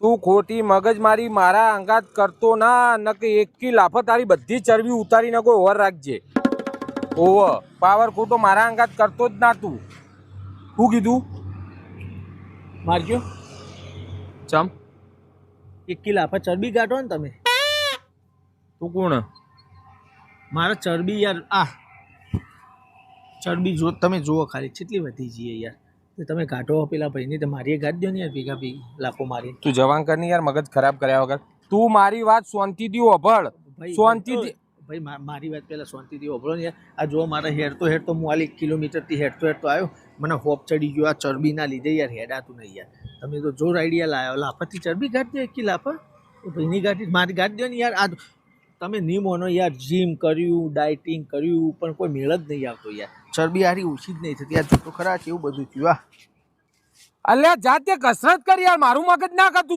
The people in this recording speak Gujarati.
તું ખોટી મગજમારી મારા અંગાત કરતો ના નકે એકી લાફો તારી બધી ચરબી ઉતારીને કોઈ ઓવર રાખજે. ઓવ પાવર ખોટો મારા અંગાત કરતો જ ના તું. શું કીધું? મારજો ચમ 1 કિલો આફા ચરબી કાઢો ને તમે. તું કોણ? મારા ચરબી યાર આ ચરબી જો તમે જુઓ ખાલી કેટલી વધી જઈએ યાર. તમે કાઢો પેલા ભાઈને તો મારી ગાડી દો ને યાર ભેગા ભેગી લાફો મારી. તું જવાન કરની યાર મગજ ખરાબ કર્યા વગર. તું મારી વાત શાંતિથી હોભળ. શાંતિથી ભાઈ મારી વાત પહેલા શાંતિથી હોભળો ને યાર. આ જો મારા હેડતો હું હાલ 1 કિલોમીટરથી હેડતો આવ્યો. મને હોપ ચડી ગયો આ ચરબીના લીધે યાર હેડાતું નહીં યાર. તમે તો જોર આઈડિયા લાવ્યો લાફાથી ચરબી કાઢી દો 1 કિલો લાફા. ભાઈની ગાડી મારી ગાડી દો ને યાર. આ તમે નહીં માનો યાર જીમ કર્યું ડાયટિંગ કર્યું પણ કોઈ મેળ જ નહીં આવતો યાર. ચરબી હારી ઓછી જ નહીં થતી યાર. જો તો ખરા કેવું બધું થયું. અલ્યા જાતે કસરત કરી યાર મારું મગજ ના કરતું.